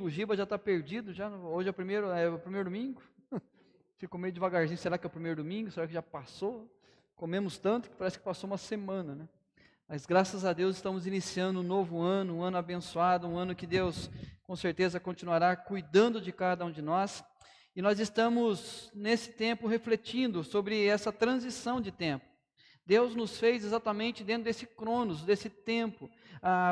o Giba já está perdido, hoje é o primeiro domingo. Ficou meio devagarzinho, será que é o primeiro domingo? Será que já passou? Comemos tanto que parece que passou uma semana, né? Mas graças a Deus estamos iniciando um novo ano, um ano abençoado, um ano que Deus com certeza continuará cuidando de cada um de nós. E nós estamos nesse tempo refletindo sobre essa transição de tempo. Deus nos fez exatamente dentro desse cronos, desse tempo,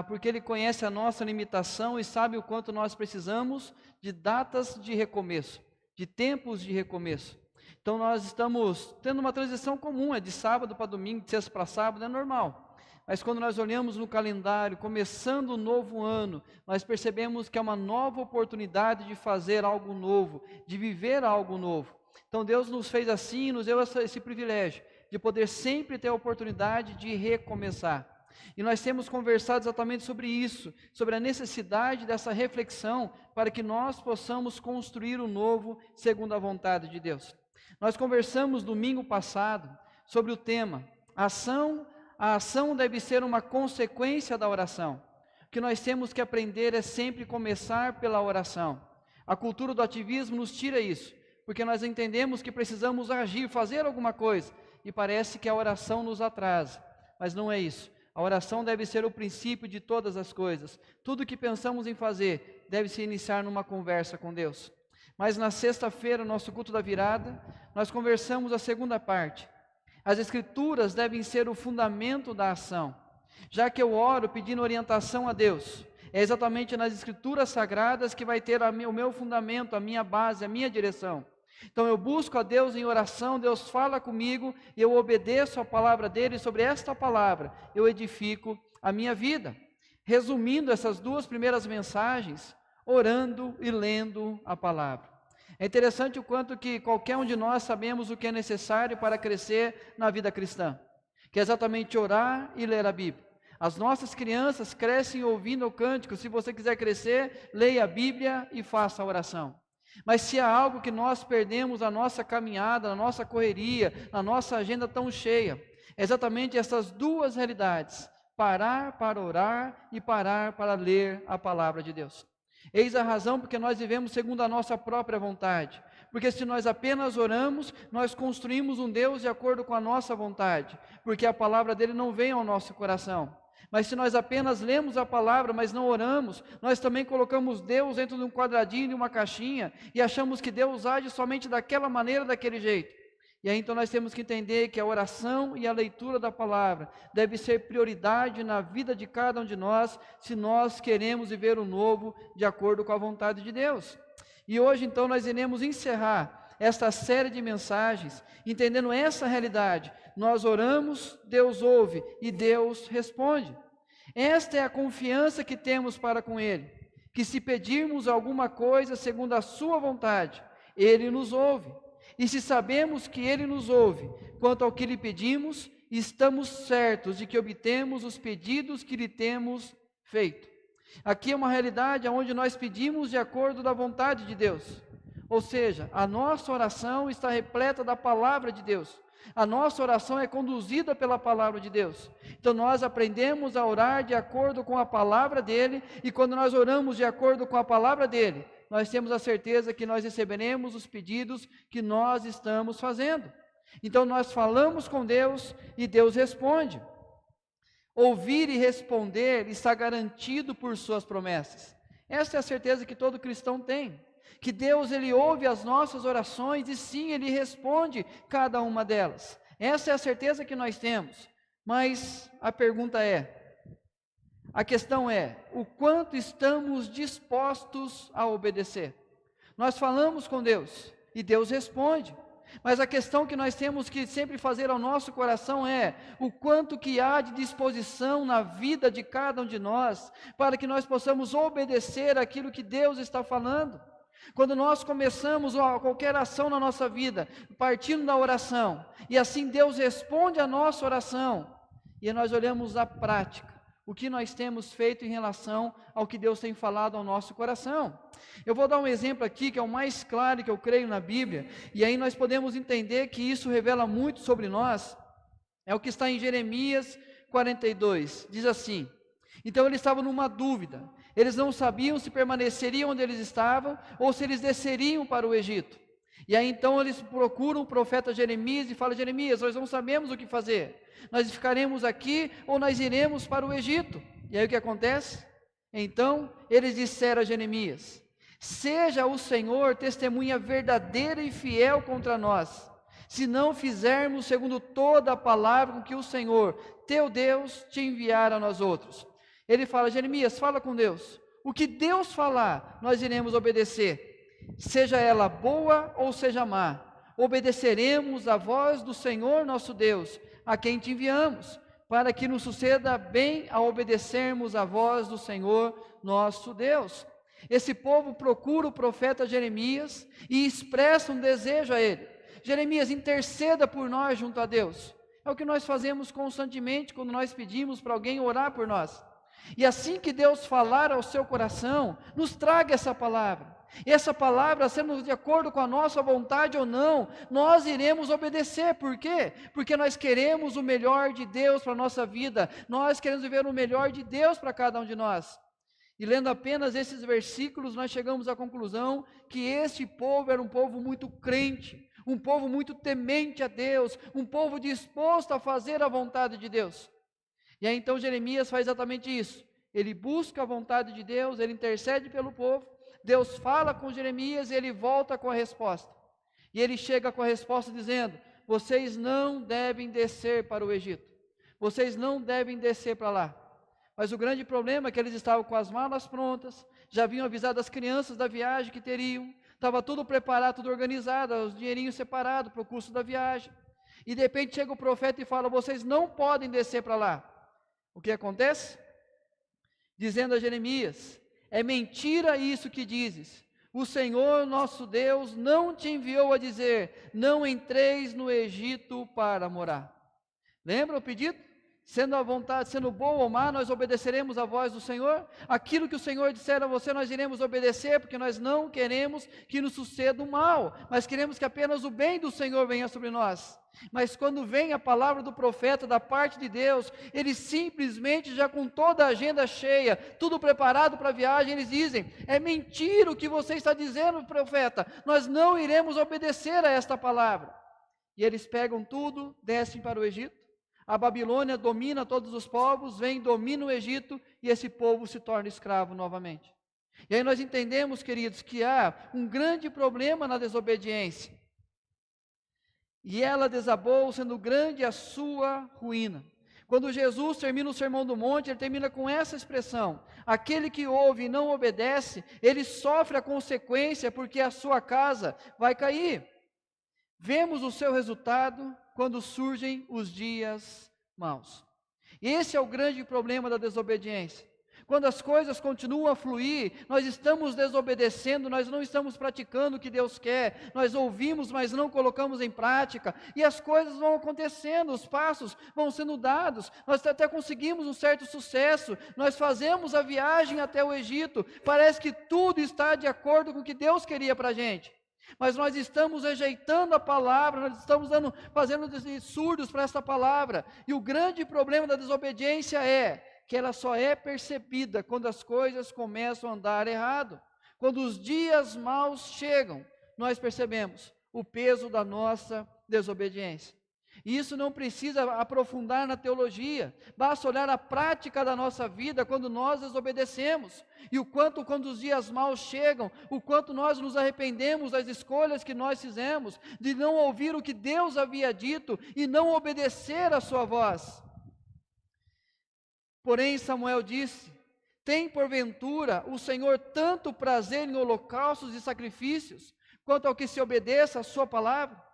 porque Ele conhece a nossa limitação e sabe o quanto nós precisamos de datas de recomeço, de tempos de recomeço. Então nós estamos tendo uma transição comum, é de sábado para domingo, de sexta para sábado, é normal. Mas quando nós olhamos no calendário, começando o novo ano, nós percebemos que é uma nova oportunidade de fazer algo novo, de viver algo novo. Então Deus nos fez assim, nos deu esse privilégio, de poder sempre ter a oportunidade de recomeçar. E nós temos conversado exatamente sobre isso, sobre a necessidade dessa reflexão, para que nós possamos construir o novo segundo a vontade de Deus. Nós conversamos domingo passado sobre o tema, a ação deve ser uma consequência da oração. O que nós temos que aprender é sempre começar pela oração. A cultura do ativismo nos tira isso, porque nós entendemos que precisamos agir, fazer alguma coisa, e parece que a oração nos atrasa, mas não é isso. A oração deve ser o princípio de todas as coisas. Tudo que pensamos em fazer deve se iniciar numa conversa com Deus. Mas na sexta-feira, nosso culto da virada, nós conversamos a segunda parte. As Escrituras devem ser o fundamento da ação. Já que eu oro pedindo orientação a Deus, é exatamente nas Escrituras Sagradas que vai ter o meu fundamento, a minha base, a minha direção. Então eu busco a Deus em oração, Deus fala comigo, e eu obedeço a palavra dEle, e sobre esta palavra eu edifico a minha vida. Resumindo essas duas primeiras mensagens, orando e lendo a palavra. É interessante o quanto que qualquer um de nós sabemos o que é necessário para crescer na vida cristã, que é exatamente orar e ler a Bíblia. As nossas crianças crescem ouvindo o cântico. Se você quiser crescer, leia a Bíblia e faça a oração. Mas se há algo que nós perdemos na nossa caminhada, na nossa correria, na nossa agenda tão cheia, é exatamente essas duas realidades: parar para orar e parar para ler a palavra de Deus. Eis a razão porque nós vivemos segundo a nossa própria vontade. Porque se nós apenas oramos, nós construímos um Deus de acordo com a nossa vontade, porque a palavra dele não vem ao nosso coração. Mas se nós apenas lemos a palavra, mas não oramos, nós também colocamos Deus dentro de um quadradinho, de uma caixinha, e achamos que Deus age somente daquela maneira, daquele jeito. E aí então nós temos que entender que a oração e a leitura da palavra deve ser prioridade na vida de cada um de nós, se nós queremos viver o novo de acordo com a vontade de Deus. E hoje então nós iremos encerrar esta série de mensagens, entendendo essa realidade. Nós oramos, Deus ouve e Deus responde. Esta é a confiança que temos para com Ele, que se pedirmos alguma coisa segundo a sua vontade, Ele nos ouve. E se sabemos que Ele nos ouve, quanto ao que lhe pedimos, estamos certos de que obtemos os pedidos que lhe temos feito. Aqui é uma realidade onde nós pedimos de acordo da vontade de Deus. Ou seja, a nossa oração está repleta da palavra de Deus. A nossa oração é conduzida pela palavra de Deus. Então nós aprendemos a orar de acordo com a palavra dEle, e quando nós oramos de acordo com a palavra dEle, nós temos a certeza que nós receberemos os pedidos que nós estamos fazendo. Então nós falamos com Deus e Deus responde. Ouvir e responder está garantido por suas promessas. Essa é a certeza que todo cristão tem. Que Deus, Ele ouve as nossas orações e sim, Ele responde cada uma delas. Essa é a certeza que nós temos. Mas a pergunta a questão é, o quanto estamos dispostos a obedecer? Nós falamos com Deus e Deus responde. Mas a questão que nós temos que sempre fazer ao nosso coração é o quanto que há de disposição na vida de cada um de nós para que nós possamos obedecer aquilo que Deus está falando. Quando nós começamos qualquer ação na nossa vida, partindo da oração, e assim Deus responde a nossa oração, e nós olhamos a prática, o que nós temos feito em relação ao que Deus tem falado ao nosso coração. Eu vou dar um exemplo aqui, que é o mais claro que eu creio na Bíblia, e aí nós podemos entender que isso revela muito sobre nós. É o que está em Jeremias 42, diz assim: então ele estava numa dúvida, Eles não sabiam se permaneceriam onde eles estavam ou se eles desceriam para o Egito. E aí então eles procuram o profeta Jeremias e falam: Jeremias, nós não sabemos o que fazer. Nós ficaremos aqui ou nós iremos para o Egito? E aí o que acontece? Então eles disseram a Jeremias: seja o Senhor testemunha verdadeira e fiel contra nós, se não fizermos segundo toda a palavra com que o Senhor, teu Deus, te enviar a nós outros. Ele fala: Jeremias, fala com Deus. O que Deus falar, nós iremos obedecer. Seja ela boa ou seja má, obedeceremos a voz do Senhor nosso Deus, a quem te enviamos, para que nos suceda bem a obedecermos a voz do Senhor nosso Deus. Esse povo procura o profeta Jeremias e expressa um desejo a ele: Jeremias, interceda por nós junto a Deus. É o que nós fazemos constantemente quando nós pedimos para alguém orar por nós. E assim que Deus falar ao seu coração, nos traga essa palavra. E essa palavra, sendo de acordo com a nossa vontade ou não, nós iremos obedecer. Por quê? Porque nós queremos o melhor de Deus para a nossa vida. Nós queremos viver o melhor de Deus para cada um de nós. E lendo apenas esses versículos, nós chegamos à conclusão que este povo era um povo muito crente, um povo muito temente a Deus, um povo disposto a fazer a vontade de Deus. E aí então Jeremias faz exatamente isso. Ele busca a vontade de Deus, ele intercede pelo povo. Deus fala com Jeremias e ele volta com a resposta. E ele chega com a resposta dizendo: vocês não devem descer para o Egito. Vocês não devem descer para lá. Mas o grande problema é que eles estavam com as malas prontas, já haviam avisado as crianças da viagem que teriam, estava tudo preparado, tudo organizado, os dinheirinhos separados para o custo da viagem. E de repente chega o profeta e fala: vocês não podem descer para lá. O que acontece? Dizendo a Jeremias: é mentira isso que dizes. O Senhor nosso Deus não te enviou a dizer: não entreis no Egito para morar. Lembra o pedido? Sendo a vontade, sendo boa ou má, nós obedeceremos a voz do Senhor. Aquilo que o Senhor disser a você, nós iremos obedecer, porque nós não queremos que nos suceda o mal, mas queremos que apenas o bem do Senhor venha sobre nós. Mas quando vem a palavra do profeta da parte de Deus, eles simplesmente, já com toda a agenda cheia, tudo preparado para a viagem, eles dizem: é mentira o que você está dizendo, profeta, nós não iremos obedecer a esta palavra. E eles pegam tudo, descem para o Egito. A Babilônia domina todos os povos, vem, domina o Egito, e esse povo se torna escravo novamente. E aí nós entendemos, queridos, que há um grande problema na desobediência. E ela desabou, sendo grande a sua ruína. Quando Jesus termina o Sermão do Monte, ele termina com essa expressão: aquele que ouve e não obedece, ele sofre a consequência, porque a sua casa vai cair. Vemos o seu resultado quando surgem os dias maus. Esse é o grande problema da desobediência. Quando as coisas continuam a fluir, nós estamos desobedecendo, nós não estamos praticando o que Deus quer, nós ouvimos, mas não colocamos em prática, e as coisas vão acontecendo, os passos vão sendo dados, nós até conseguimos um certo sucesso, nós fazemos a viagem até o Egito, parece que tudo está de acordo com o que Deus queria para a gente. Mas nós estamos rejeitando a palavra, nós estamos fazendo surdos para essa palavra. E o grande problema da desobediência é que ela só é percebida quando as coisas começam a andar errado. Quando os dias maus chegam, nós percebemos o peso da nossa desobediência. E isso não precisa aprofundar na teologia, basta olhar a prática da nossa vida quando nós desobedecemos, e o quanto quando os dias maus chegam, o quanto nós nos arrependemos das escolhas que nós fizemos, de não ouvir o que Deus havia dito e não obedecer a sua voz. Porém Samuel disse: tem porventura o Senhor tanto prazer em holocaustos e sacrifícios, quanto ao que se obedeça a sua palavra?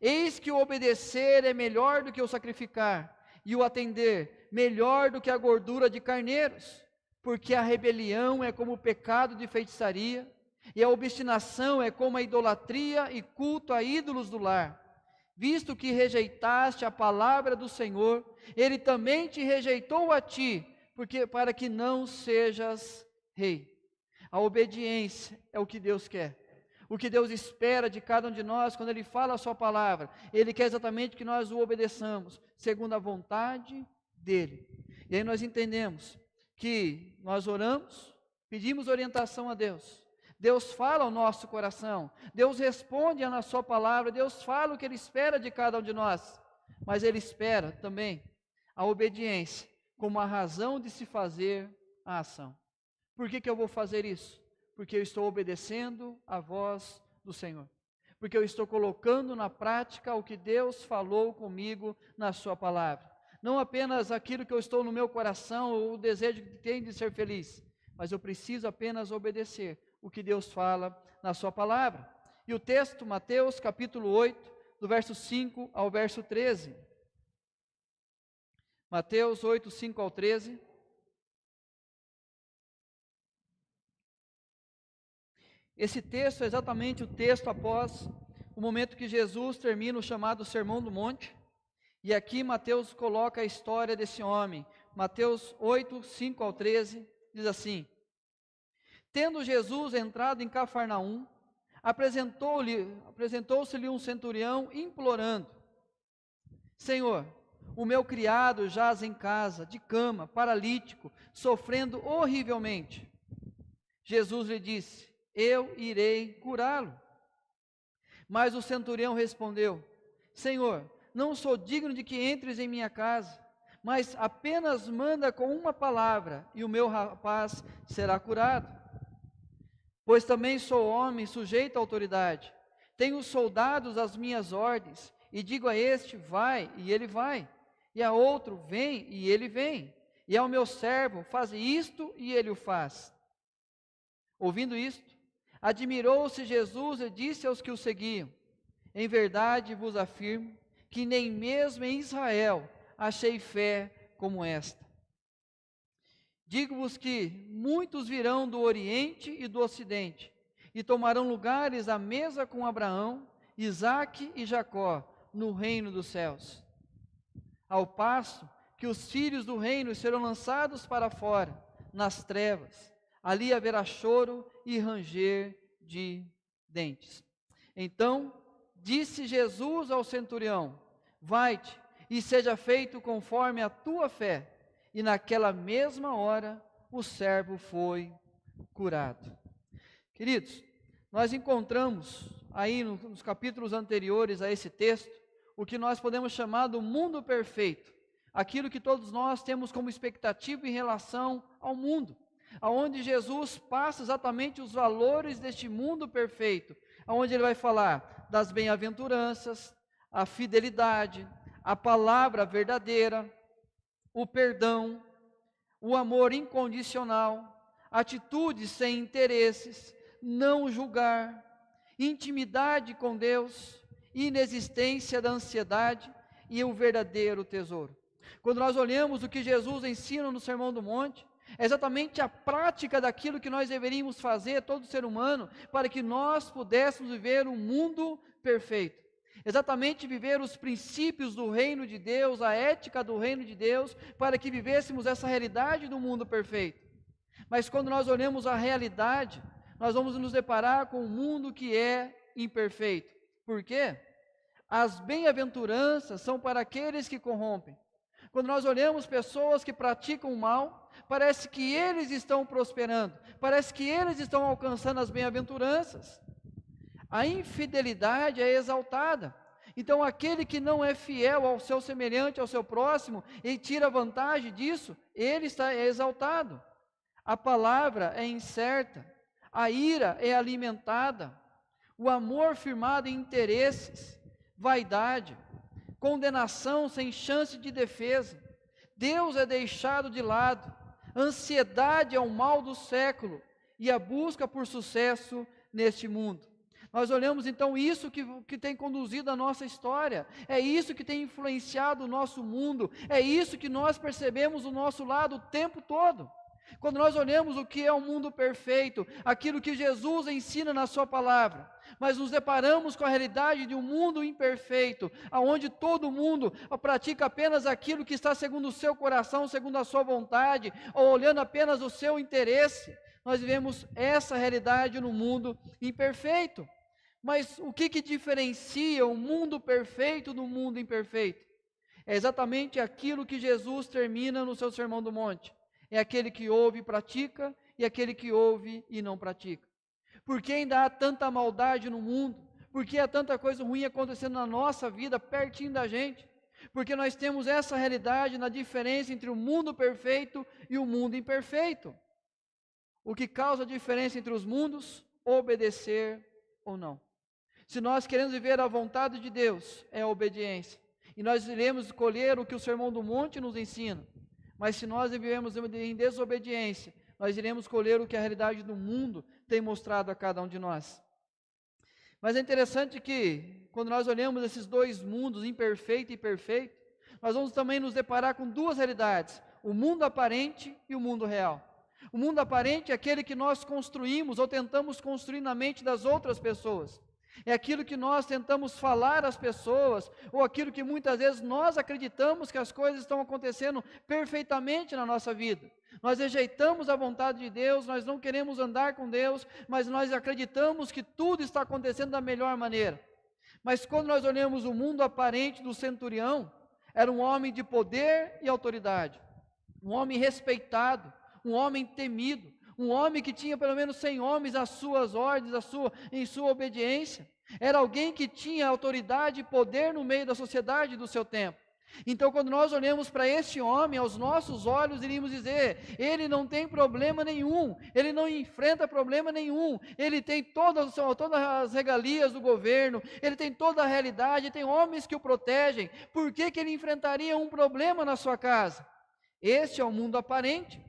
Eis que o obedecer é melhor do que o sacrificar, e o atender melhor do que a gordura de carneiros, porque a rebelião é como o pecado de feitiçaria, e a obstinação é como a idolatria e culto a ídolos do lar. Visto que rejeitaste a palavra do Senhor, Ele também te rejeitou a ti, para que não sejas rei. A obediência é o que Deus quer. O que Deus espera de cada um de nós, quando Ele fala a sua palavra, Ele quer exatamente que nós o obedeçamos, segundo a vontade dEle. E aí nós entendemos que nós oramos, pedimos orientação a Deus. Deus fala ao nosso coração, Deus responde na sua palavra, Deus fala o que Ele espera de cada um de nós, mas Ele espera também a obediência como a razão de se fazer a ação. Por que eu vou fazer isso? Porque eu estou obedecendo a voz do Senhor. Porque eu estou colocando na prática o que Deus falou comigo na sua palavra. Não apenas aquilo que eu estou no meu coração, ou o desejo que tenho de ser feliz, mas eu preciso apenas obedecer o que Deus fala na sua palavra. E o texto, Mateus capítulo 8, do verso 5 ao verso 13. Mateus 8, 5 ao 13. Esse texto é exatamente o texto após o momento que Jesus termina o chamado Sermão do Monte. E aqui Mateus coloca a história desse homem. Mateus 8, 5 ao 13, diz assim: Tendo Jesus entrado em Cafarnaum, apresentou-se-lhe um centurião implorando: Senhor, o meu criado jaz em casa, de cama, paralítico, sofrendo horrivelmente. Jesus lhe disse: Eu irei curá-lo. Mas o centurião respondeu: Senhor, não sou digno de que entres em minha casa, mas apenas manda com uma palavra, e o meu rapaz será curado. Pois também sou homem sujeito à autoridade, tenho soldados às minhas ordens, e digo a este: vai, e ele vai, e a outro: vem, e ele vem, e ao meu servo: faz isto, e ele o faz. Ouvindo isto, admirou-se Jesus e disse aos que o seguiam: Em verdade vos afirmo que nem mesmo em Israel achei fé como esta. Digo-vos que muitos virão do Oriente e do Ocidente, e tomarão lugares à mesa com Abraão, Isaque e Jacó, no reino dos céus. Ao passo que os filhos do reino serão lançados para fora, nas trevas, ali haverá choro e ranger de dentes. Então disse Jesus ao centurião: Vai-te, e seja feito conforme a tua fé. E naquela mesma hora o servo foi curado. Queridos, nós encontramos aí nos capítulos anteriores a esse texto o que nós podemos chamar do mundo perfeito, aquilo que todos nós temos como expectativa em relação ao mundo, aonde Jesus passa exatamente os valores deste mundo perfeito, aonde ele vai falar das bem-aventuranças, a fidelidade, a palavra verdadeira, o perdão, o amor incondicional, atitudes sem interesses, não julgar, intimidade com Deus, inexistência da ansiedade e o verdadeiro tesouro. Quando nós olhamos o que Jesus ensina no Sermão do Monte, é exatamente a prática daquilo que nós deveríamos fazer, todo ser humano, para que nós pudéssemos viver um mundo perfeito. Exatamente viver os princípios do reino de Deus, a ética do reino de Deus, para que vivêssemos essa realidade do mundo perfeito. Mas quando nós olhamos a realidade, nós vamos nos deparar com um mundo que é imperfeito. Por quê? As bem-aventuranças são para aqueles que corrompem. Quando nós olhamos pessoas que praticam o mal, parece que eles estão prosperando, parece que eles estão alcançando as bem-aventuranças. A infidelidade é exaltada. Então aquele que não é fiel ao seu semelhante, ao seu próximo, e tira vantagem disso, ele está exaltado. A palavra é incerta, a ira é alimentada, o amor firmado em interesses, vaidade, condenação sem chance de defesa, Deus é deixado de lado, ansiedade é o mal do século e a busca por sucesso neste mundo. Nós olhamos então isso que tem conduzido a nossa história, é isso que tem influenciado o nosso mundo, é isso que nós percebemos do nosso lado o tempo todo. Quando nós olhamos o que é o mundo perfeito, aquilo que Jesus ensina na sua palavra, mas nos deparamos com a realidade de um mundo imperfeito, onde todo mundo pratica apenas aquilo que está segundo o seu coração, segundo a sua vontade, ou olhando apenas o seu interesse, nós vivemos essa realidade no mundo imperfeito. Mas o que diferencia o mundo perfeito do mundo imperfeito? É exatamente aquilo que Jesus termina no seu Sermão do Monte. É aquele que ouve e pratica, e aquele que ouve e não pratica. Por que ainda há tanta maldade no mundo? Por que há tanta coisa ruim acontecendo na nossa vida, pertinho da gente? Porque nós temos essa realidade na diferença entre o mundo perfeito e o mundo imperfeito. O que causa a diferença entre os mundos? Obedecer ou não. Se nós queremos viver a vontade de Deus, é a obediência. E nós iremos escolher o que o Sermão do Monte nos ensina. Mas se nós vivemos em desobediência, nós iremos escolher o que a realidade do mundo tem mostrado a cada um de nós. Mas é interessante que, quando nós olhamos esses dois mundos, imperfeito e perfeito, nós vamos também nos deparar com duas realidades: o mundo aparente e o mundo real. O mundo aparente é aquele que nós construímos ou tentamos construir na mente das outras pessoas. É aquilo que nós tentamos falar às pessoas, ou aquilo que muitas vezes nós acreditamos que as coisas estão acontecendo perfeitamente na nossa vida. Nós rejeitamos a vontade de Deus, nós não queremos andar com Deus, mas nós acreditamos que tudo está acontecendo da melhor maneira. Mas quando nós olhamos o mundo aparente do centurião, era um homem de poder e autoridade, um homem respeitado, um homem temido, um homem que tinha pelo menos 100 homens às suas ordens, em sua obediência. Era alguém que tinha autoridade e poder no meio da sociedade do seu tempo. Então, quando nós olhamos para esse homem, aos nossos olhos, iríamos dizer: ele não tem problema nenhum, ele não enfrenta problema nenhum, ele tem todas as regalias do governo, ele tem toda a realidade, tem homens que o protegem. Por que ele enfrentaria um problema na sua casa? Este é o mundo aparente,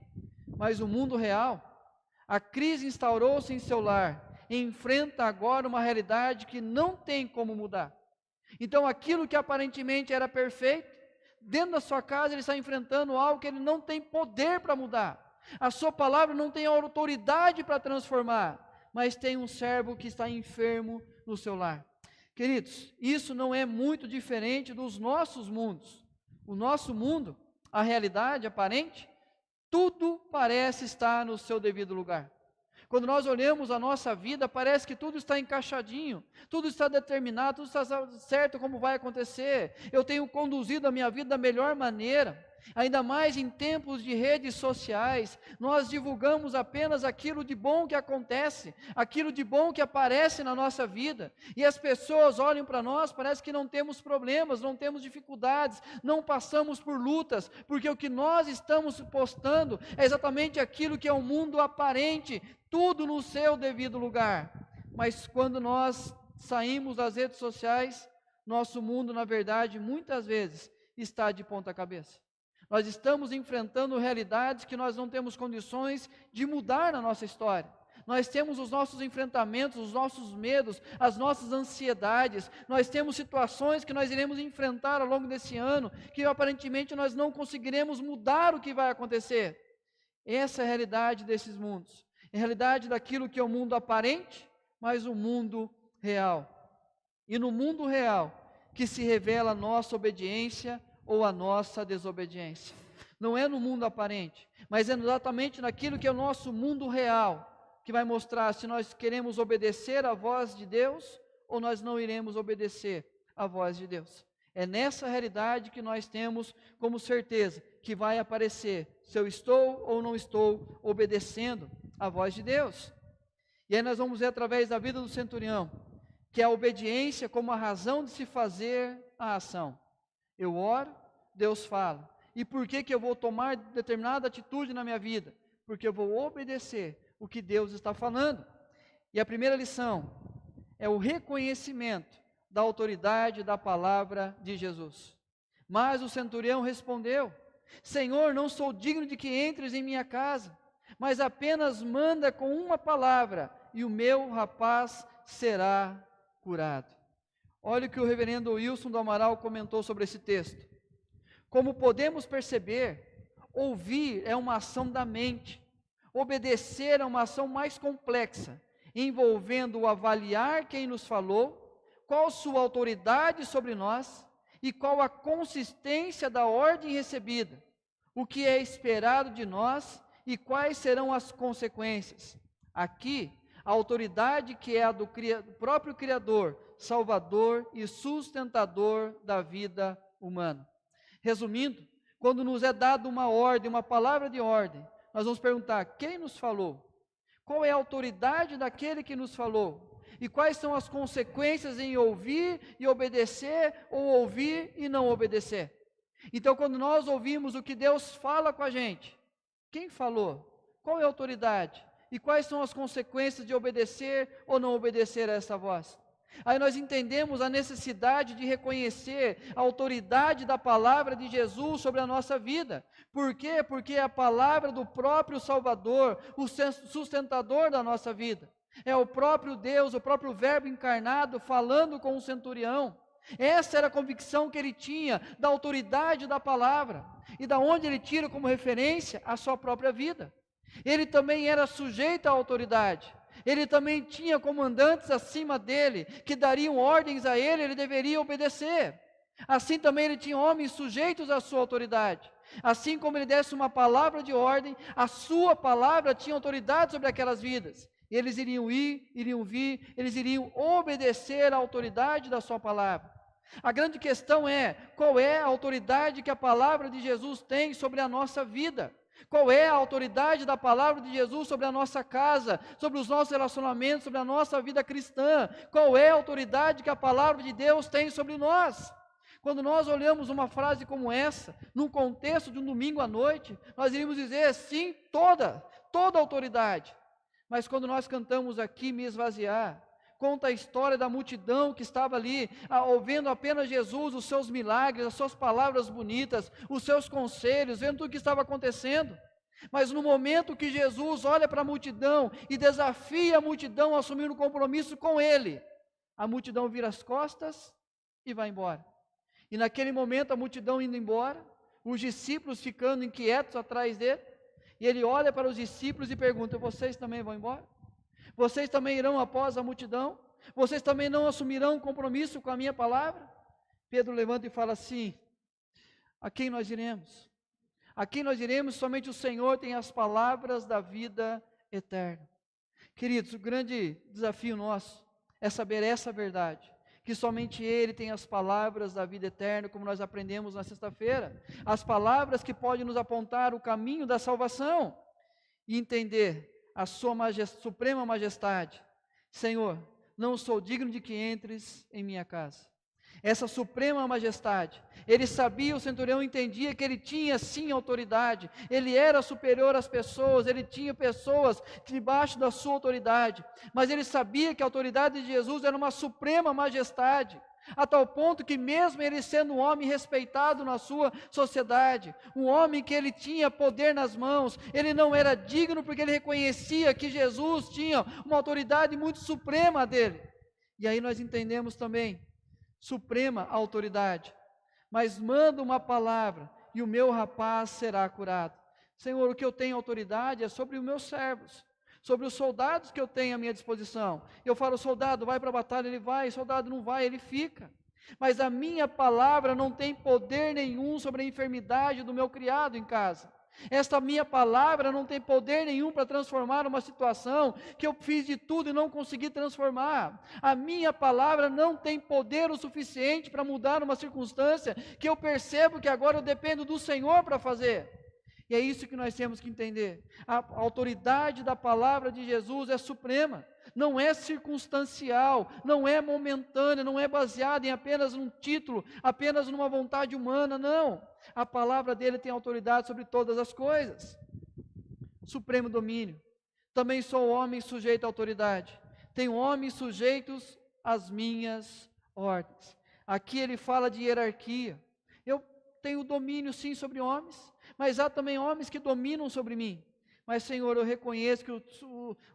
mas o mundo real, a crise instaurou-se em seu lar, e enfrenta agora uma realidade que não tem como mudar. Então, aquilo que aparentemente era perfeito, dentro da sua casa ele está enfrentando algo que ele não tem poder para mudar. A sua palavra não tem autoridade para transformar, mas tem um servo que está enfermo no seu lar. Queridos, isso não é muito diferente dos nossos mundos. O nosso mundo, a realidade aparente, tudo parece estar no seu devido lugar. Quando nós olhamos a nossa vida, parece que tudo está encaixadinho, tudo está determinado, tudo está certo como vai acontecer. Eu tenho conduzido a minha vida da melhor maneira, ainda mais em tempos de redes sociais. Nós divulgamos apenas aquilo de bom que acontece, aquilo de bom que aparece na nossa vida, e as pessoas olham para nós, parece que não temos problemas, não temos dificuldades, não passamos por lutas, porque o que nós estamos postando é exatamente aquilo que é o mundo aparente, tudo no seu devido lugar. Mas quando nós saímos das redes sociais, nosso mundo, na verdade, muitas vezes está de ponta cabeça. Nós estamos enfrentando realidades que nós não temos condições de mudar na nossa história. Nós temos os nossos enfrentamentos, os nossos medos, as nossas ansiedades. Nós temos situações que nós iremos enfrentar ao longo desse ano, que aparentemente nós não conseguiremos mudar o que vai acontecer. Essa é a realidade desses mundos. É a realidade daquilo que é o mundo aparente, mas o mundo real. E no mundo real que se revela a nossa obediência ou a nossa desobediência. Não é no mundo aparente, mas é exatamente naquilo que é o nosso mundo real, que vai mostrar se nós queremos obedecer à voz de Deus ou nós não iremos obedecer à voz de Deus. É nessa realidade que nós temos como certeza que vai aparecer se eu estou ou não estou obedecendo à voz de Deus. E aí nós vamos ver através da vida do centurião, que é a obediência como a razão de se fazer a ação. Eu oro, Deus fala. E por que eu vou tomar determinada atitude na minha vida? Porque eu vou obedecer o que Deus está falando. E a primeira lição é o reconhecimento da autoridade da palavra de Jesus. Mas o centurião respondeu: Senhor, não sou digno de que entres em minha casa, mas apenas manda com uma palavra e o meu rapaz será curado. Olha o que o reverendo Wilson do Amaral comentou sobre esse texto. Como podemos perceber, ouvir é uma ação da mente, obedecer é uma ação mais complexa, envolvendo o avaliar quem nos falou, qual sua autoridade sobre nós e qual a consistência da ordem recebida, o que é esperado de nós e quais serão as consequências. Aqui, a autoridade que é a do próprio Criador, Salvador e sustentador da vida humana. Resumindo, quando nos é dada uma ordem, uma palavra de ordem, nós vamos perguntar: quem nos falou? Qual é a autoridade daquele que nos falou? E quais são as consequências em ouvir e obedecer, ou ouvir e não obedecer? Então, quando nós ouvimos o que Deus fala com a gente, quem falou? Qual é a autoridade? E quais são as consequências de obedecer ou não obedecer a essa voz? Aí nós entendemos a necessidade de reconhecer a autoridade da palavra de Jesus sobre a nossa vida. Por quê? Porque é a palavra do próprio Salvador, o sustentador da nossa vida. É o próprio Deus, o próprio Verbo encarnado falando com o centurião. Essa era a convicção que ele tinha da autoridade da palavra. E da onde ele tira como referência a sua própria vida. Ele também era sujeito à autoridade. Ele também tinha comandantes acima dele, que dariam ordens a ele, ele deveria obedecer. Assim também ele tinha homens sujeitos à sua autoridade. Assim como ele desse uma palavra de ordem, a sua palavra tinha autoridade sobre aquelas vidas. Eles iriam ir, iriam vir, eles iriam obedecer à autoridade da sua palavra. A grande questão é: qual é a autoridade que a palavra de Jesus tem sobre a nossa vida? Qual é a autoridade da palavra de Jesus sobre a nossa casa, sobre os nossos relacionamentos, sobre a nossa vida cristã? Qual é a autoridade que a palavra de Deus tem sobre nós? Quando nós olhamos uma frase como essa, num contexto de um domingo à noite, nós iríamos dizer: sim, toda autoridade. Mas quando nós cantamos aqui, me esvaziar, conta a história da multidão que estava ali, ouvindo apenas Jesus, os seus milagres, as suas palavras bonitas, os seus conselhos, vendo tudo o que estava acontecendo. Mas no momento que Jesus olha para a multidão e desafia a multidão a assumir um compromisso com ele, a multidão vira as costas e vai embora. E naquele momento a multidão indo embora, os discípulos ficando inquietos atrás dele, e ele olha para os discípulos e pergunta: vocês também vão embora? Vocês também irão após a multidão? Vocês também não assumirão um compromisso com a minha palavra? Pedro levanta e fala assim: a quem nós iremos? A quem nós iremos? Somente o Senhor tem as palavras da vida eterna. Queridos, o grande desafio nosso é saber essa verdade, que somente Ele tem as palavras da vida eterna, como nós aprendemos na sexta-feira, as palavras que podem nos apontar o caminho da salvação, e entender a sua suprema majestade. Senhor, não sou digno de que entres em minha casa. Essa suprema majestade, ele sabia, o centurião entendia que ele tinha sim autoridade, ele era superior às pessoas, ele tinha pessoas debaixo da sua autoridade, mas ele sabia que a autoridade de Jesus era uma suprema majestade, a tal ponto que mesmo ele sendo um homem respeitado na sua sociedade, um homem que ele tinha poder nas mãos, ele não era digno porque ele reconhecia que Jesus tinha uma autoridade muito suprema dele. E aí nós entendemos também, suprema autoridade, mas manda uma palavra e o meu rapaz será curado. Senhor, o que eu tenho autoridade é sobre os meus servos, sobre os soldados que eu tenho à minha disposição. Eu falo: soldado, vai para a batalha, ele vai; soldado, não vai, ele fica. Mas a minha palavra não tem poder nenhum sobre a enfermidade do meu criado em casa. Esta minha palavra não tem poder nenhum para transformar uma situação que eu fiz de tudo e não consegui transformar. A minha palavra não tem poder o suficiente para mudar uma circunstância que eu percebo que agora eu dependo do Senhor para fazer. E é isso que nós temos que entender. A autoridade da palavra de Jesus é suprema, não é circunstancial, não é momentânea, não é baseada em apenas um título, apenas numa vontade humana, não. A palavra dele tem autoridade sobre todas as coisas. Supremo domínio. Também sou homem sujeito à autoridade. Tenho homens sujeitos às minhas ordens. Aqui ele fala de hierarquia. Eu tenho domínio sim sobre homens, mas há também homens que dominam sobre mim. Mas, Senhor, eu reconheço que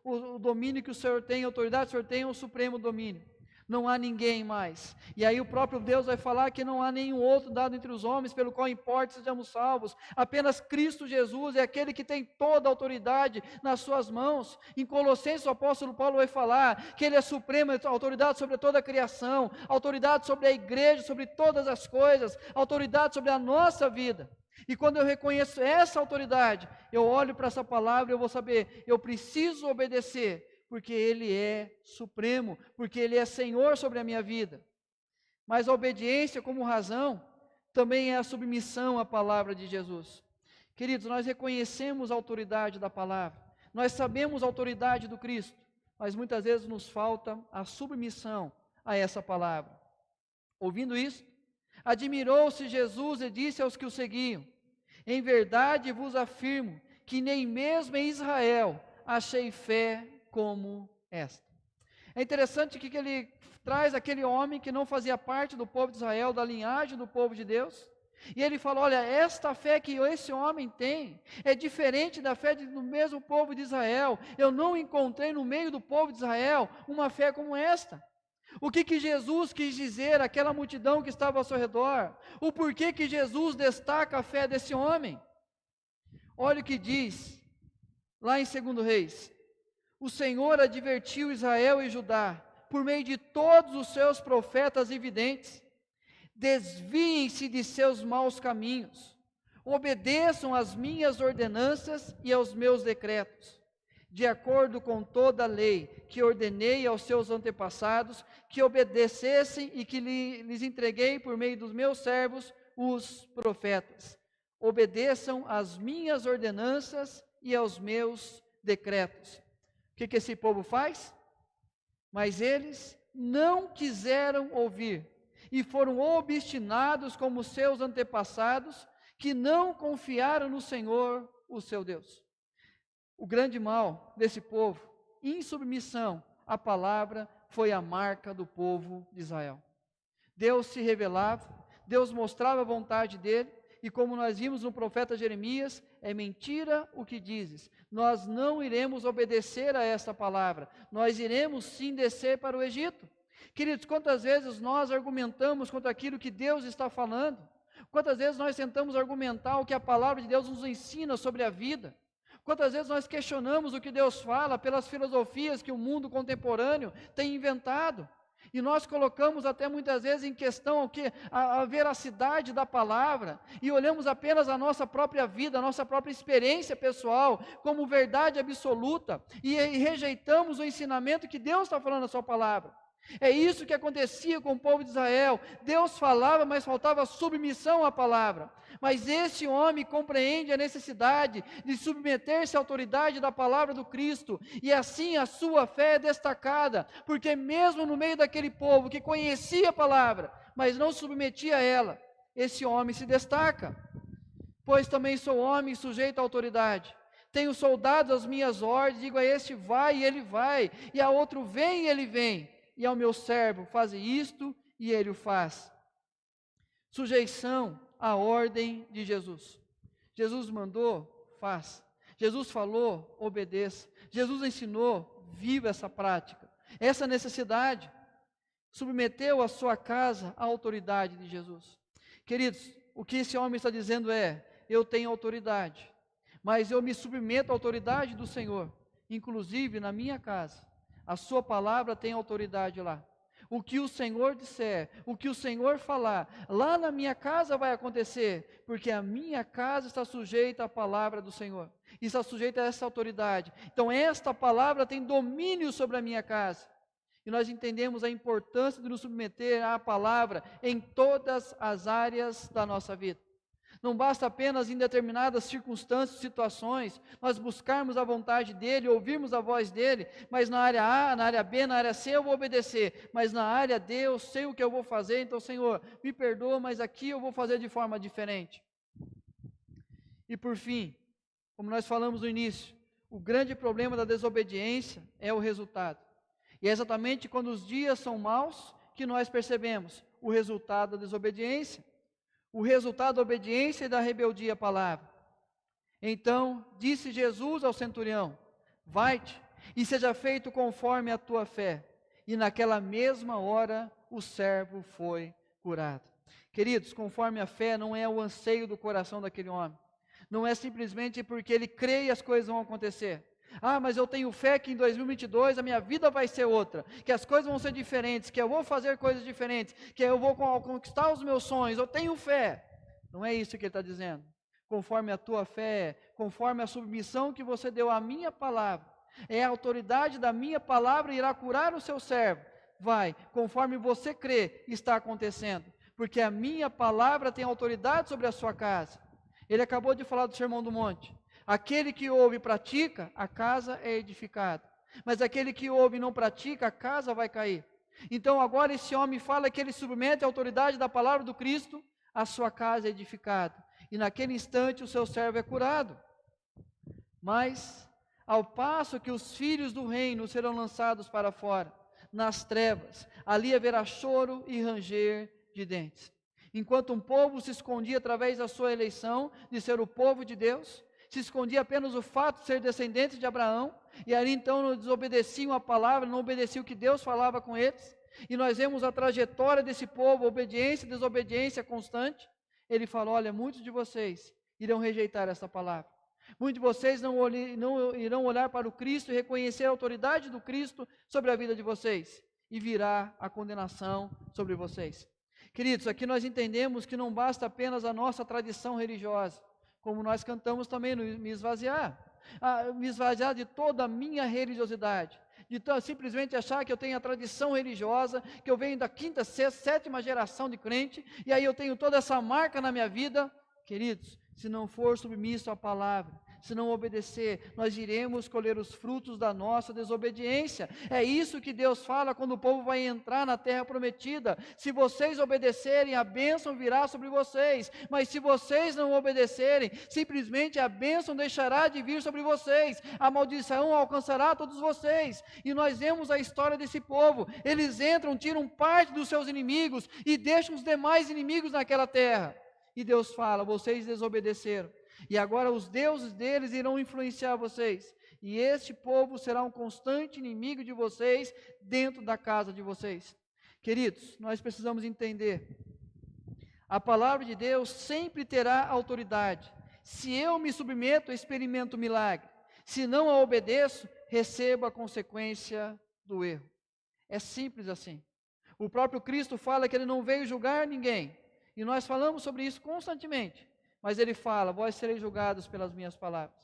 o domínio que o Senhor tem, a autoridade que o Senhor tem, é o supremo domínio. Não há ninguém mais. E aí o próprio Deus vai falar que não há nenhum outro dado entre os homens, pelo qual importa sejamos salvos. Apenas Cristo Jesus é aquele que tem toda a autoridade nas suas mãos. Em Colossenses, o apóstolo Paulo vai falar que ele é supremo, autoridade sobre toda a criação, autoridade sobre a igreja, sobre todas as coisas, autoridade sobre a nossa vida. E quando eu reconheço essa autoridade, eu olho para essa palavra e eu vou saber, eu preciso obedecer, porque Ele é supremo, porque Ele é Senhor sobre a minha vida. Mas a obediência como razão, também é a submissão à palavra de Jesus. Queridos, nós reconhecemos a autoridade da palavra, nós sabemos a autoridade do Cristo, mas muitas vezes nos falta a submissão a essa palavra. Ouvindo isso, admirou-se Jesus e disse aos que o seguiam: em verdade vos afirmo que nem mesmo em Israel achei fé como esta. É interessante que ele traz aquele homem que não fazia parte do povo de Israel, da linhagem do povo de Deus, e ele fala: olha, esta fé que esse homem tem é diferente da fé do mesmo povo de Israel. Eu não encontrei no meio do povo de Israel uma fé como esta. O que Jesus quis dizer àquela multidão que estava ao seu redor? O porquê que Jesus destaca a fé desse homem? Olha o que diz lá em 2 Reis: o Senhor advertiu Israel e Judá por meio de todos os seus profetas e videntes: desviem-se de seus maus caminhos, obedeçam às minhas ordenanças e aos meus decretos, de acordo com toda a lei que ordenei aos seus antepassados, que obedecessem e que lhes entreguei por meio dos meus servos, os profetas. Obedeçam às minhas ordenanças e aos meus decretos. O que esse povo faz? Mas eles não quiseram ouvir, e foram obstinados como seus antepassados, que não confiaram no Senhor, o seu Deus. O grande mal desse povo, insubmissão à palavra, foi a marca do povo de Israel. Deus se revelava, Deus mostrava a vontade dele, e como nós vimos no profeta Jeremias: é mentira o que dizes, nós não iremos obedecer a esta palavra, nós iremos sim descer para o Egito. Queridos, quantas vezes nós argumentamos contra aquilo que Deus está falando? Quantas vezes nós tentamos argumentar o que a palavra de Deus nos ensina sobre a vida? Quantas vezes nós questionamos o que Deus fala pelas filosofias que o mundo contemporâneo tem inventado? E nós colocamos até muitas vezes em questão a veracidade da palavra, e olhamos apenas a nossa própria vida, a nossa própria experiência pessoal, como verdade absoluta, e rejeitamos o ensinamento que Deus está falando na sua palavra. É isso que acontecia com o povo de Israel. Deus falava, mas faltava submissão à palavra. Mas esse homem compreende a necessidade de submeter-se à autoridade da palavra do Cristo, e assim a sua fé é destacada, porque mesmo no meio daquele povo que conhecia a palavra, mas não submetia a ela, esse homem se destaca. Pois também sou homem sujeito à autoridade. Tenho soldados às minhas ordens, digo a este vai e ele vai, e a outro vem e ele vem. E ao meu servo faze isto e ele o faz. Sujeição à ordem de Jesus. Jesus mandou, faz. Jesus falou, obedeça. Jesus ensinou, viva essa prática. Essa necessidade. Submeteu a sua casa à autoridade de Jesus. Queridos, o que esse homem está dizendo é: eu tenho autoridade, mas eu me submeto à autoridade do Senhor, inclusive na minha casa. A sua palavra tem autoridade lá. O que o Senhor disser, o que o Senhor falar, lá na minha casa vai acontecer, porque a minha casa está sujeita à palavra do Senhor, está sujeita a essa autoridade. Então esta palavra tem domínio sobre a minha casa. E nós entendemos a importância de nos submeter à palavra em todas as áreas da nossa vida. Não basta apenas em determinadas circunstâncias, situações, nós buscarmos a vontade dEle, ouvirmos a voz dEle, mas na área A, na área B, na área C eu vou obedecer, mas na área D eu sei o que eu vou fazer, então Senhor, me perdoa, mas aqui eu vou fazer de forma diferente. E por fim, como nós falamos no início, o grande problema da desobediência é o resultado. E é exatamente quando os dias são maus que nós percebemos o resultado da desobediência. O resultado da obediência e da rebeldia à palavra. Então disse Jesus ao centurião: vai-te e seja feito conforme a tua fé. E naquela mesma hora o servo foi curado. Queridos, conforme a fé não é o anseio do coração daquele homem. Não é simplesmente porque ele crê e as coisas vão acontecer. Ah, mas eu tenho fé que em 2022 a minha vida vai ser outra, que as coisas vão ser diferentes, que eu vou fazer coisas diferentes, que eu vou conquistar os meus sonhos, eu tenho fé. Não é isso que ele está dizendo. Conforme a tua fé, conforme a submissão que você deu à minha palavra, é a autoridade da minha palavra irá curar o seu servo. Vai, conforme você crê, está acontecendo, porque a minha palavra tem autoridade sobre a sua casa. Ele acabou de falar do Sermão do Monte. Aquele que ouve e pratica, a casa é edificada. Mas aquele que ouve e não pratica, a casa vai cair. Então agora esse homem fala que ele submete a autoridade da palavra do Cristo, a sua casa é edificada. E naquele instante o seu servo é curado. Mas, ao passo que os filhos do reino serão lançados para fora, nas trevas, ali haverá choro e ranger de dentes. Enquanto um povo se escondia através da sua eleição de ser o povo de Deus, se escondia apenas o fato de ser descendente de Abraão, e ali então não desobedeciam a palavra, não obedeciam o que Deus falava com eles, e nós vemos a trajetória desse povo, obediência e desobediência constante. Ele falou: olha, muitos de vocês irão rejeitar essa palavra, muitos de vocês não irão olhar para o Cristo e reconhecer a autoridade do Cristo sobre a vida de vocês, e virá a condenação sobre vocês. Queridos, aqui nós entendemos que não basta apenas a nossa tradição religiosa, como nós cantamos também no Me Esvaziar, me esvaziar de toda a minha religiosidade, de simplesmente achar que eu tenho a tradição religiosa, que eu venho da quinta, sexta, sétima geração de crente, e aí eu tenho toda essa marca na minha vida. Queridos, se não for submisso à palavra, se não obedecer, nós iremos colher os frutos da nossa desobediência. É isso que Deus fala quando o povo vai entrar na terra prometida: se vocês obedecerem, a bênção virá sobre vocês, mas se vocês não obedecerem, simplesmente a bênção deixará de vir sobre vocês, a maldição alcançará todos vocês. E nós vemos a história desse povo: eles entram, tiram parte dos seus inimigos e deixam os demais inimigos naquela terra, e Deus fala: vocês desobedeceram, e agora os deuses deles irão influenciar vocês, e este povo será um constante inimigo de vocês dentro da casa de vocês. Queridos, nós precisamos entender: a palavra de Deus sempre terá autoridade. Se eu me submeto, experimento o milagre. Se não a obedeço, recebo a consequência do erro. É simples assim. O próprio Cristo fala que ele não veio julgar ninguém, e nós falamos sobre isso constantemente. Mas ele fala: vós sereis julgados pelas minhas palavras.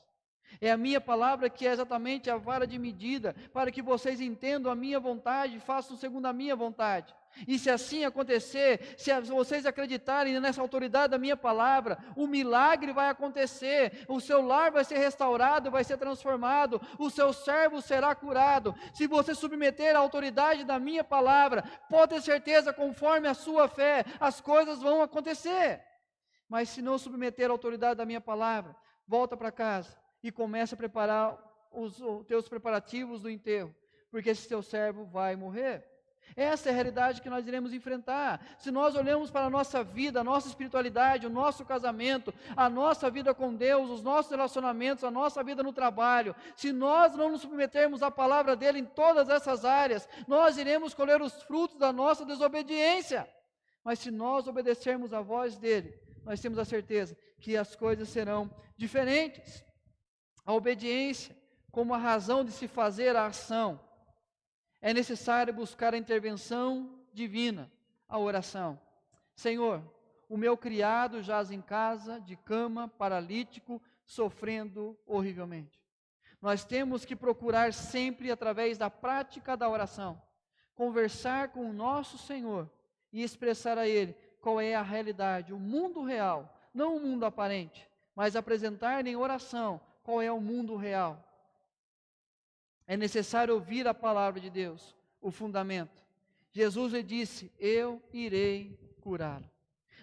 É a minha palavra que é exatamente a vara de medida, para que vocês entendam a minha vontade e façam segundo a minha vontade. E se assim acontecer, se vocês acreditarem nessa autoridade da minha palavra, o milagre vai acontecer, o seu lar vai ser restaurado, vai ser transformado, o seu servo será curado. Se você submeter à autoridade da minha palavra, pode ter certeza, conforme a sua fé, as coisas vão acontecer. Mas se não submeter à autoridade da minha palavra, volta para casa e começa a preparar os teus preparativos do enterro, porque esse teu servo vai morrer. Essa é a realidade que nós iremos enfrentar. Se nós olhamos para a nossa vida, a nossa espiritualidade, o nosso casamento, a nossa vida com Deus, os nossos relacionamentos, a nossa vida no trabalho, se nós não nos submetermos à palavra dele em todas essas áreas, nós iremos colher os frutos da nossa desobediência. Mas se nós obedecermos à voz dele, nós temos a certeza que as coisas serão diferentes. A obediência, como a razão de se fazer a ação, é necessário buscar a intervenção divina, a oração. Senhor, o meu criado jaz em casa, de cama, paralítico, sofrendo horrivelmente. Nós temos que procurar sempre, através da prática da oração, conversar com o nosso Senhor e expressar a Ele qual é a realidade, o mundo real, não o mundo aparente, mas apresentar em oração qual é o mundo real. É necessário ouvir a palavra de Deus, o fundamento. Jesus lhe disse: eu irei curá-lo.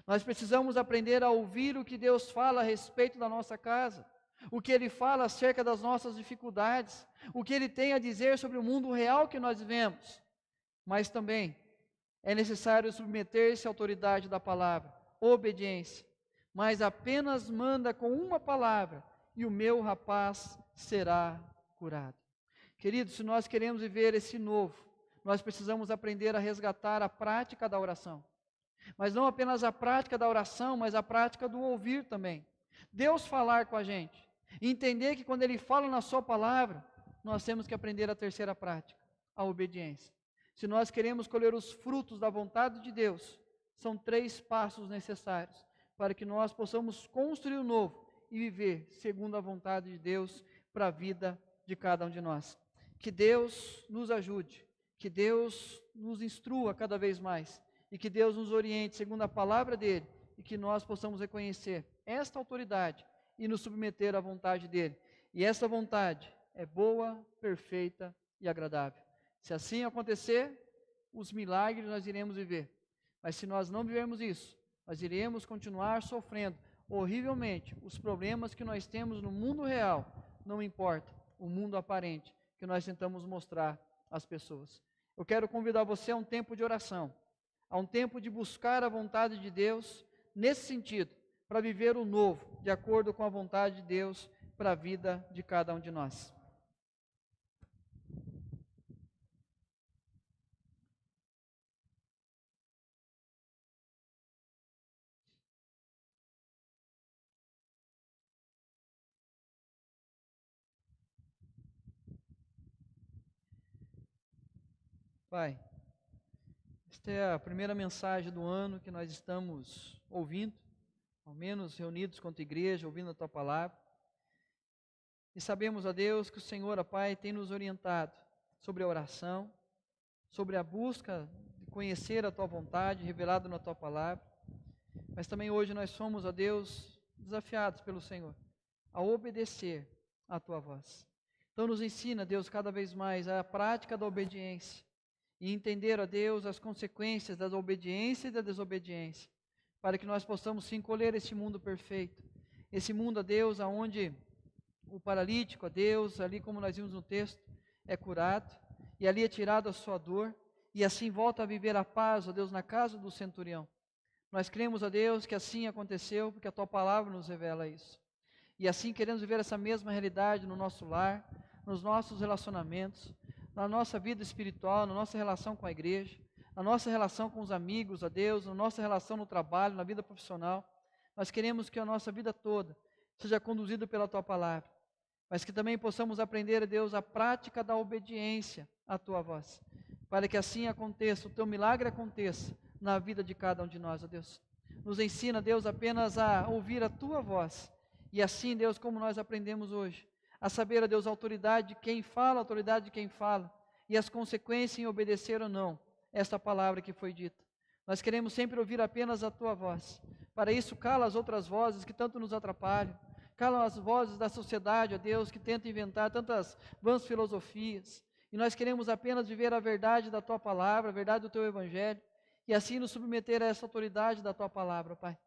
Nós precisamos aprender a ouvir o que Deus fala a respeito da nossa casa, o que Ele fala acerca das nossas dificuldades, o que Ele tem a dizer sobre o mundo real que nós vivemos. Mas também é necessário submeter-se à autoridade da palavra, obediência. Mas apenas manda com uma palavra, e o meu rapaz será curado. Queridos, se nós queremos viver esse novo, nós precisamos aprender a resgatar a prática da oração. Mas não apenas a prática da oração, mas a prática do ouvir também. Deus falar com a gente. E entender que quando Ele fala na sua palavra, nós temos que aprender a terceira prática, a obediência. Se nós queremos colher os frutos da vontade de Deus, são 3 passos necessários para que nós possamos construir o novo e viver segundo a vontade de Deus para a vida de cada um de nós. Que Deus nos ajude, que Deus nos instrua cada vez mais e que Deus nos oriente segundo a palavra dEle e que nós possamos reconhecer esta autoridade e nos submeter à vontade dele. E essa vontade é boa, perfeita e agradável. Se assim acontecer, os milagres nós iremos viver. Mas se nós não vivermos isso, nós iremos continuar sofrendo horrivelmente os problemas que nós temos no mundo real, não importa, o mundo aparente que nós tentamos mostrar às pessoas. Eu quero convidar você a um tempo de oração, a um tempo de buscar a vontade de Deus nesse sentido, para viver o novo, de acordo com a vontade de Deus para a vida de cada um de nós. Pai, esta é a primeira mensagem do ano que nós estamos ouvindo, ao menos reunidos quanto igreja, ouvindo a Tua palavra. E sabemos, ó Deus, que o Senhor, ó Pai, tem nos orientado sobre a oração, sobre a busca de conhecer a Tua vontade, revelado na Tua palavra. Mas também hoje nós somos, ó Deus, desafiados pelo Senhor a obedecer à Tua voz. Então nos ensina, Deus, cada vez mais a prática da obediência e entender, ó Deus, as consequências da obediência e da desobediência, para que nós possamos sim colher esse mundo perfeito, esse mundo, ó Deus, aonde o paralítico, ó Deus, ali como nós vimos no texto, é curado, e ali é tirado a sua dor, e assim volta a viver a paz, ó Deus, na casa do centurião. Nós cremos, ó Deus, que assim aconteceu, porque a Tua palavra nos revela isso. E assim queremos viver essa mesma realidade no nosso lar, nos nossos relacionamentos, na nossa vida espiritual, na nossa relação com a igreja, na nossa relação com os amigos, ó Deus, na nossa relação no trabalho, na vida profissional. Nós queremos que a nossa vida toda seja conduzida pela Tua palavra, mas que também possamos aprender, ó Deus, a prática da obediência à Tua voz, para que assim aconteça, o Teu milagre aconteça na vida de cada um de nós, ó Deus. Nos ensina, Deus, apenas a ouvir a Tua voz, e assim, Deus, como nós aprendemos hoje, a saber, ó Deus, a autoridade de quem fala, a autoridade de quem fala, e as consequências em obedecer ou não esta palavra que foi dita. Nós queremos sempre ouvir apenas a Tua voz. Para isso, cala as outras vozes que tanto nos atrapalham, cala as vozes da sociedade, ó Deus, que tenta inventar tantas vãs filosofias, e nós queremos apenas viver a verdade da Tua palavra, a verdade do Teu Evangelho, e assim nos submeter a essa autoridade da Tua palavra, Pai.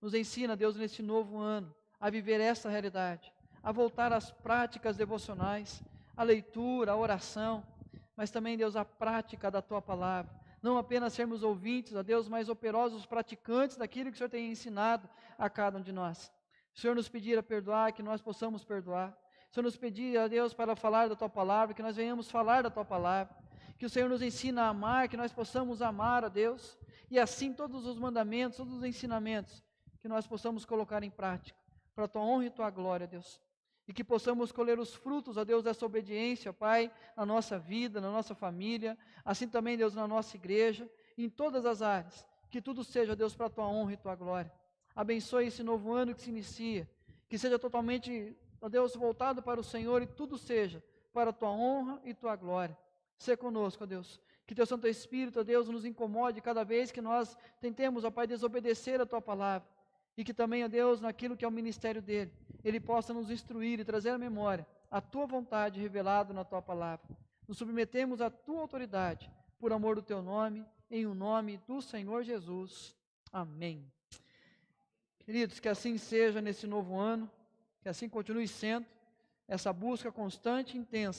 Nos ensina, Deus, neste novo ano, a viver essa realidade, a voltar às práticas devocionais, a leitura, a oração, mas também, Deus, a prática da Tua palavra. Não apenas sermos ouvintes, ó Deus, mas operosos praticantes daquilo que o Senhor tem ensinado a cada um de nós. O Senhor nos pedir a perdoar, que nós possamos perdoar. O Senhor nos pedir, ó Deus, para falar da Tua palavra, que nós venhamos falar da Tua palavra. Que o Senhor nos ensina a amar, que nós possamos amar a Deus. E assim todos os mandamentos, todos os ensinamentos, que nós possamos colocar em prática, para a Tua honra e Tua glória, Deus. E que possamos colher os frutos, ó Deus, dessa obediência, Pai, na nossa vida, na nossa família, assim também, Deus, na nossa igreja, em todas as áreas. Que tudo seja, Deus, para a Tua honra e Tua glória. Abençoe esse novo ano que se inicia, que seja totalmente, ó Deus, voltado para o Senhor e tudo seja para a Tua honra e Tua glória. Seja conosco, ó Deus. Que Teu Santo Espírito, ó Deus, nos incomode cada vez que nós tentemos, ó Pai, desobedecer a Tua palavra. E que também, ó Deus, naquilo que é o ministério dele, ele possa nos instruir e trazer à memória a Tua vontade revelada na Tua palavra. Nos submetemos à Tua autoridade, por amor do Teu nome, em o nome do Senhor Jesus. Amém. Queridos, que assim seja nesse novo ano, que assim continue sendo essa busca constante e intensa